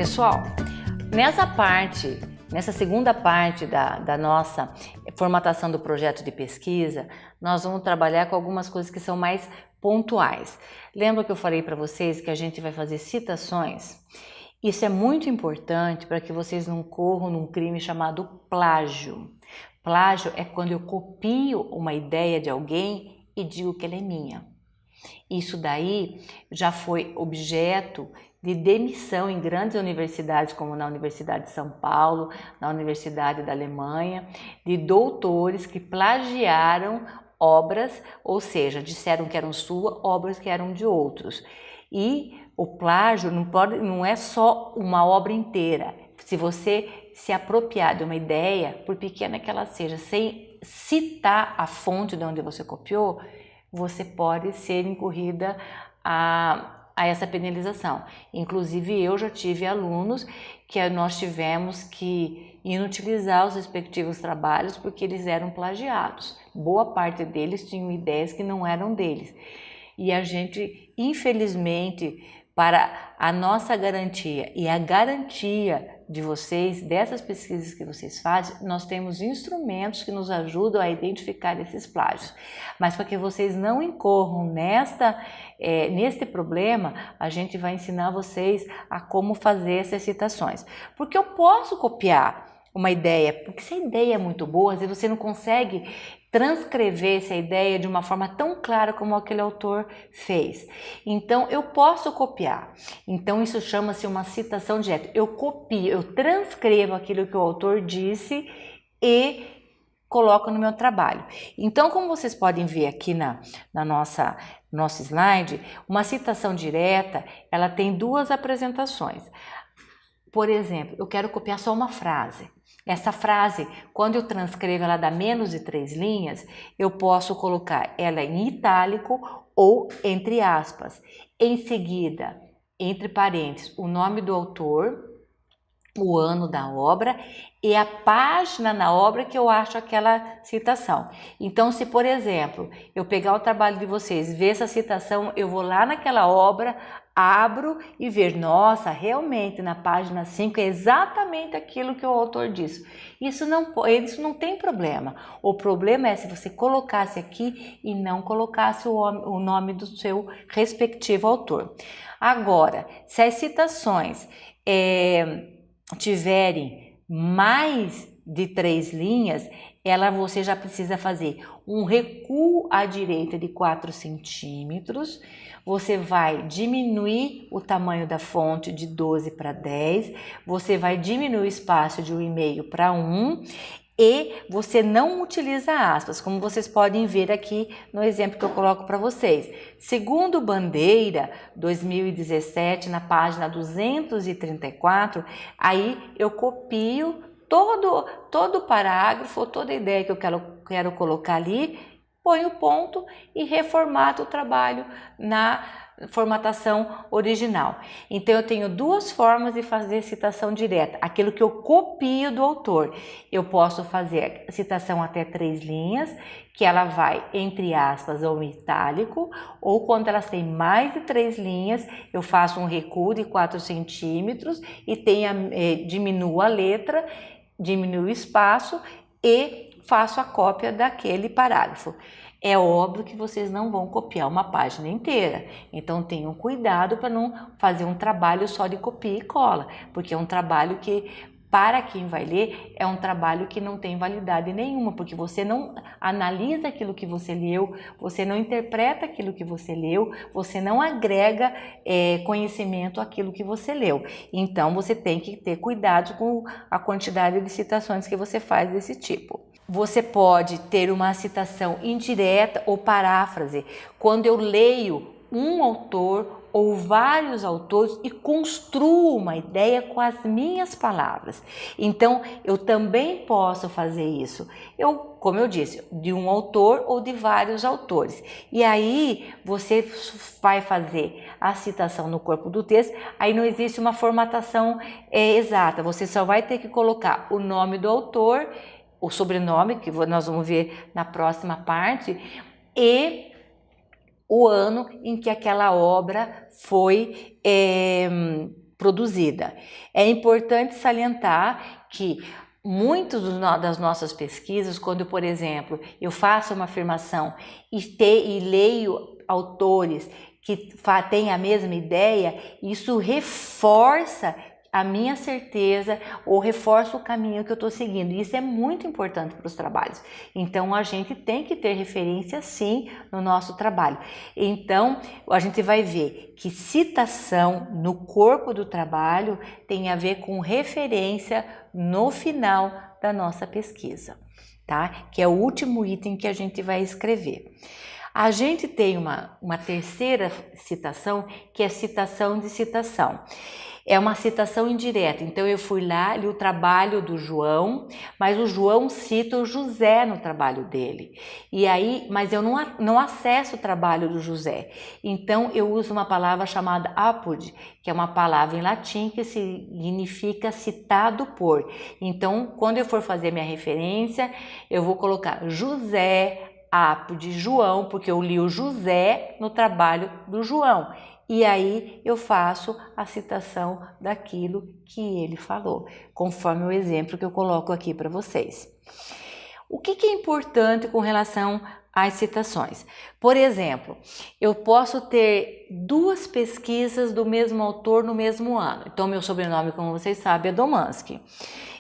Pessoal, nessa segunda parte da nossa formatação do projeto de pesquisa, nós vamos trabalhar com algumas coisas que são mais pontuais. Lembra que eu falei para vocês que a gente vai fazer citações? Isso é muito importante para que vocês não corram num crime chamado plágio. Plágio é quando eu copio uma ideia de alguém e digo que ela é minha. Isso daí já foi objeto de demissão em grandes universidades, como na Universidade de São Paulo, na Universidade da Alemanha, de doutores que plagiaram obras, ou seja, disseram que eram suas, obras que eram de outros. E o plágio não é só uma obra inteira. Se você se apropriar de uma ideia, por pequena que ela seja, sem citar a fonte de onde você copiou, você pode ser incorrida a essa penalização. Inclusive, eu já tive alunos que nós tivemos que inutilizar os respectivos trabalhos porque eles eram plagiados. Boa parte deles tinham ideias que não eram deles. E a gente, infelizmente, para a nossa garantia e a garantia de vocês, dessas pesquisas que vocês fazem, nós temos instrumentos que nos ajudam a identificar esses plágios. Mas para que vocês não incorram neste problema, a gente vai ensinar vocês a como fazer essas citações. Porque eu posso copiar uma ideia, porque se a ideia é muito boa, às vezes você não consegue transcrever essa ideia de uma forma tão clara como aquele autor fez. Então, eu posso copiar. Então, isso chama-se uma citação direta. Eu copio, eu transcrevo aquilo que o autor disse e coloco no meu trabalho. Então, como vocês podem ver aqui nosso slide, uma citação direta, ela tem duas apresentações. Por exemplo, eu quero copiar só uma frase. Essa frase, quando eu transcrevo, ela dá menos de 3 linhas, eu posso colocar ela em itálico ou entre aspas. Em seguida, entre parênteses, o nome do autor, o ano da obra e a página na obra que eu acho aquela citação. Então, se por exemplo, eu pegar o trabalho de vocês, ver essa citação, eu vou lá naquela obra, abro e ver, nossa, realmente na página 5 é exatamente aquilo que o autor disse. Isso não tem problema. O problema é se você colocasse aqui e não colocasse o nome do seu respectivo autor. Agora, se as citações tiverem mais de 3 linhas, você já precisa fazer um recuo à direita de 4 centímetros, você vai diminuir o tamanho da fonte de 12 para 10, você vai diminuir o espaço de 1,5 para 1 e você não utiliza aspas, como vocês podem ver aqui no exemplo que eu coloco para vocês. Segundo Bandeira, 2017, na página 234, aí eu copio todo o parágrafo, toda a ideia que eu quero colocar ali, ponho o ponto e reformato o trabalho na formatação original. Então, eu tenho duas formas de fazer citação direta. Aquilo que eu copio do autor. Eu posso fazer citação até 3 linhas, que ela vai entre aspas ou itálico, ou quando elas têm mais de 3 linhas, eu faço um recuo de 4 centímetros e diminuo a letra, diminuo o espaço e faço a cópia daquele parágrafo. É óbvio que vocês não vão copiar uma página inteira, então tenham cuidado para não fazer um trabalho só de copia e cola, porque é um trabalho que, para quem vai ler, é um trabalho que não tem validade nenhuma, porque você não analisa aquilo que você leu, você não interpreta aquilo que você leu, você não agrega conhecimento àquilo que você leu. Então, você tem que ter cuidado com a quantidade de citações que você faz desse tipo. Você pode ter uma citação indireta ou paráfrase, quando eu leio um autor ou vários autores e construo uma ideia com as minhas palavras. Então, eu também posso fazer isso. Como eu disse, de um autor ou de vários autores. E aí, você vai fazer a citação no corpo do texto, aí não existe uma formatação exata, você só vai ter que colocar o nome do autor, o sobrenome, que nós vamos ver na próxima parte, e o ano em que aquela obra foi produzida. É importante salientar que muitas das nossas pesquisas, quando, por exemplo, eu faço uma afirmação e leio autores que têm a mesma ideia, isso reforça a minha certeza ou reforça o caminho que eu estou seguindo. Isso é muito importante para os trabalhos. Então, a gente tem que ter referência, sim, no nosso trabalho. Então, a gente vai ver que citação no corpo do trabalho tem a ver com referência no final da nossa pesquisa, tá? Que é o último item que a gente vai escrever. A gente tem uma terceira citação, que é citação de citação. É uma citação indireta, então eu fui lá, li o trabalho do João, mas o João cita o José no trabalho dele. E aí, mas eu não acesso o trabalho do José. Então eu uso uma palavra chamada apud, que é uma palavra em latim que significa citado por. Então, quando eu for fazer minha referência, eu vou colocar José apud João, porque eu li o José no trabalho do João. E aí eu faço a citação daquilo que ele falou, conforme o exemplo que eu coloco aqui para vocês. O que é importante com relação às citações? Por exemplo, eu posso ter duas pesquisas do mesmo autor no mesmo ano. Então, meu sobrenome, como vocês sabem, é Domanski.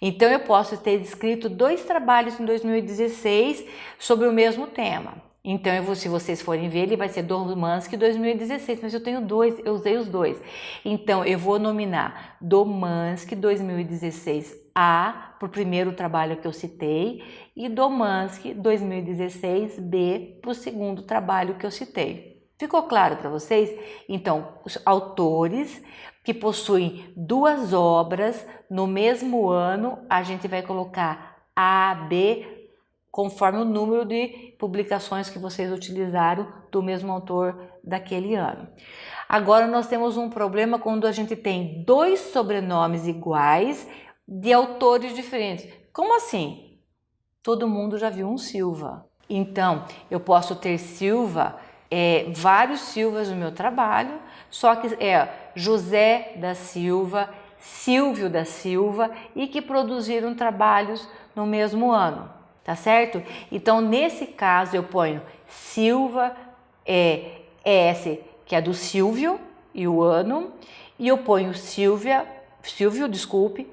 Então, eu posso ter escrito 2 trabalhos em 2016 sobre o mesmo tema. Então, se vocês forem ver, ele vai ser Domanski 2016, mas eu tenho 2, eu usei os 2. Então, eu vou nominar Domanski 2016A para o primeiro trabalho que eu citei e Domanski 2016B para o segundo trabalho que eu citei. Ficou claro para vocês? Então, os autores que possuem 2 obras no mesmo ano, a gente vai colocar A, B, conforme o número de publicações que vocês utilizaram do mesmo autor daquele ano. Agora nós temos um problema quando a gente tem 2 sobrenomes iguais de autores diferentes. Como assim? Todo mundo já viu um Silva. Então, eu posso ter Silva, vários Silvas no meu trabalho, só que é José da Silva, Silvio da Silva e que produziram trabalhos no mesmo ano. Tá certo? Então, nesse caso, eu ponho Silva, S, que é do Silvio, e o ano, e eu ponho Silvio,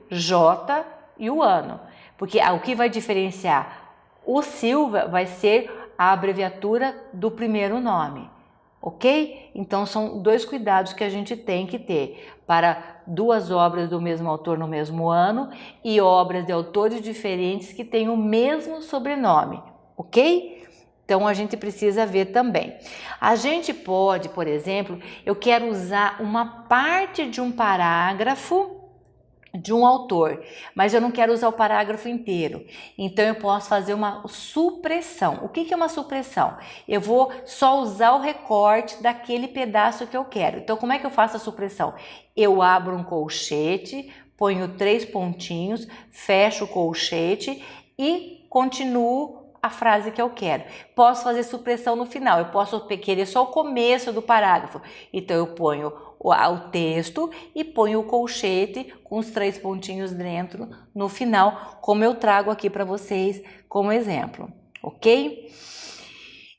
J e o ano. Porque o que vai diferenciar o Silva vai ser a abreviatura do primeiro nome, ok? Então, são 2 cuidados que a gente tem que ter para 2 obras do mesmo autor no mesmo ano e obras de autores diferentes que têm o mesmo sobrenome, ok? Então, a gente precisa ver também. A gente pode, por exemplo, eu quero usar uma parte de um parágrafo de um autor, mas eu não quero usar o parágrafo inteiro. Então, eu posso fazer uma supressão. O que é uma supressão? Eu vou só usar o recorte daquele pedaço que eu quero. Então, como é que eu faço a supressão? Eu abro um colchete, ponho 3 pontinhos, fecho o colchete e continuo a frase que eu quero. Posso fazer supressão no final, eu posso querer só o começo do parágrafo. Então, eu ponho o texto e ponho o colchete com os 3 pontinhos dentro no final, como eu trago aqui para vocês como exemplo, ok?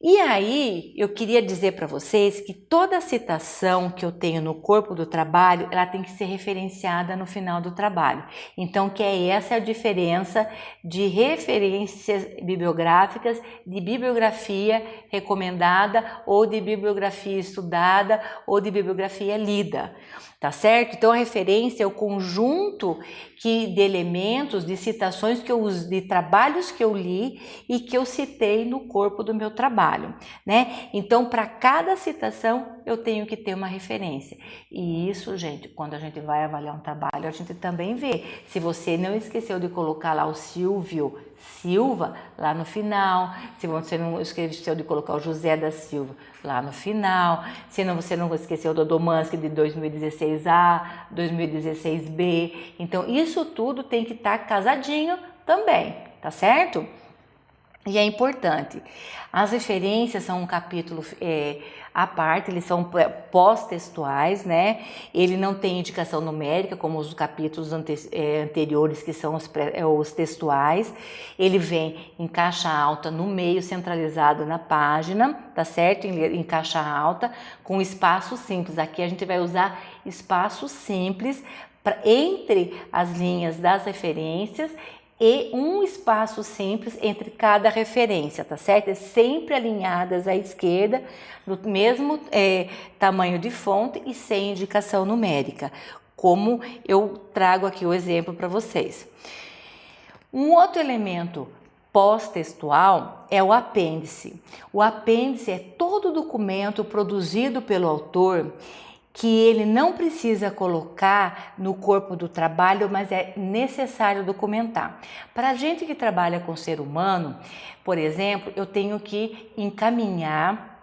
E aí, eu queria dizer para vocês que toda citação que eu tenho no corpo do trabalho, ela tem que ser referenciada no final do trabalho. Então, essa é a diferença de referências bibliográficas, de bibliografia recomendada, ou de bibliografia estudada, ou de bibliografia lida. Tá certo? Então, a referência é o conjunto de elementos, de citações que eu uso, de trabalhos que eu li e que eu citei no corpo do meu trabalho, né? Então, para cada citação, eu tenho que ter uma referência. E isso, gente, quando a gente vai avaliar um trabalho, a gente também vê. Se você não esqueceu de colocar lá o Silvio Silva lá no final, se você não esqueceu de colocar o José da Silva lá no final, se não, você não esqueceu do Domanski de 2016A, 2016B, então isso tudo tem que estar casadinho também, tá certo? E é importante, as referências são um capítulo à parte, eles são pós-textuais, né? Ele não tem indicação numérica, como os capítulos anteriores, que são os textuais. Ele vem em caixa alta no meio, centralizado na página, tá certo? Em caixa alta, com espaço simples. Aqui a gente vai usar espaço simples entre as linhas das referências e um espaço simples entre cada referência, tá certo? É sempre alinhadas à esquerda, no mesmo tamanho de fonte e sem indicação numérica, como eu trago aqui o exemplo para vocês. Um outro elemento pós-textual é o apêndice. O apêndice é todo documento produzido pelo autor que ele não precisa colocar no corpo do trabalho, mas é necessário documentar. Para a gente que trabalha com ser humano, por exemplo, eu tenho que encaminhar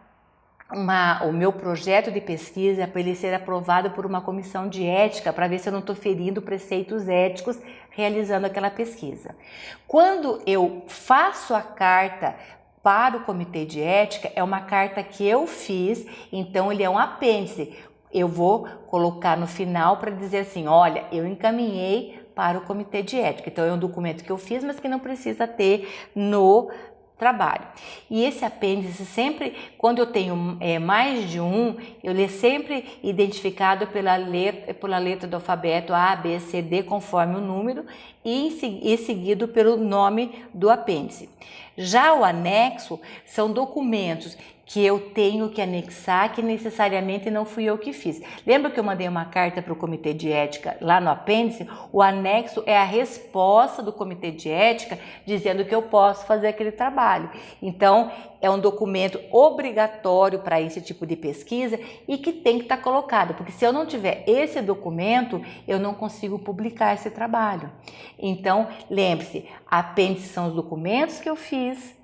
o meu projeto de pesquisa para ele ser aprovado por uma comissão de ética, para ver se eu não estou ferindo preceitos éticos realizando aquela pesquisa. Quando eu faço a carta para o comitê de ética, é uma carta que eu fiz, então ele é um apêndice. Eu vou colocar no final para dizer assim, olha, eu encaminhei para o comitê de ética. Então é um documento que eu fiz, mas que não precisa ter no trabalho. E esse apêndice sempre, quando eu tenho mais de um, ele é sempre identificado pela letra do alfabeto A, B, C, D, conforme o número, e seguido pelo nome do apêndice. Já o anexo são documentos que eu tenho que anexar, que necessariamente não fui eu que fiz. Lembra que eu mandei uma carta para o comitê de ética lá no apêndice? O anexo é a resposta do comitê de ética dizendo que eu posso fazer aquele trabalho. Então, é um documento obrigatório para esse tipo de pesquisa e que tem que estar colocado, porque se eu não tiver esse documento, eu não consigo publicar esse trabalho. Então, lembre-se, apêndice são os documentos que eu fiz,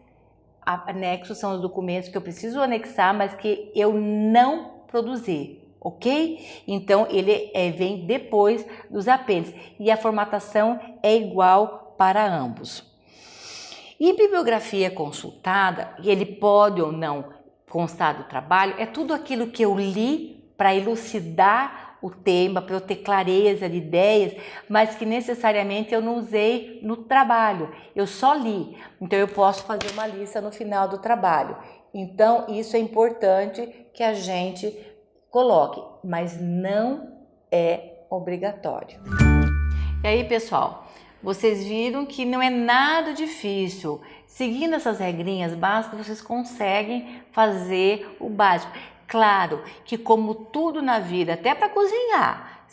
anexos são os documentos que eu preciso anexar, mas que eu não produzi, ok? Então, ele vem depois dos apêndices e a formatação é igual para ambos. E bibliografia consultada, ele pode ou não constar do trabalho, é tudo aquilo que eu li para elucidar o tema, para eu ter clareza de ideias, mas que necessariamente eu não usei no trabalho, eu só li. Então eu posso fazer uma lista no final do trabalho. Então isso é importante que a gente coloque, mas não é obrigatório. E aí, pessoal, vocês viram que não é nada difícil. Seguindo essas regrinhas básicas, vocês conseguem fazer o básico. Claro que, como tudo na vida, até para cozinhar,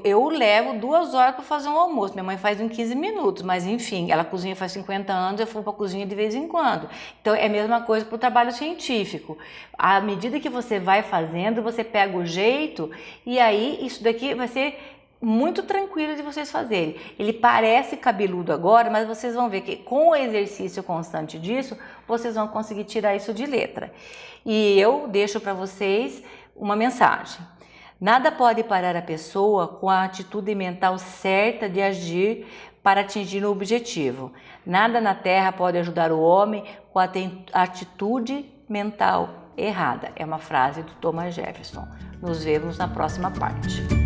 eu levo 2 horas para fazer um almoço, minha mãe faz em 15 minutos, mas enfim, ela cozinha faz 50 anos, eu vou para a cozinha de vez em quando. Então é a mesma coisa para o trabalho científico. À medida que você vai fazendo, você pega o jeito e aí isso daqui vai ser muito tranquilo de vocês fazerem. Ele parece cabeludo agora, mas vocês vão ver que com o exercício constante disso, vocês vão conseguir tirar isso de letra. E eu deixo para vocês uma mensagem. Nada pode parar a pessoa com a atitude mental certa de agir para atingir o objetivo. Nada na Terra pode ajudar o homem com a atitude mental errada. É uma frase do Thomas Jefferson. Nos vemos na próxima parte.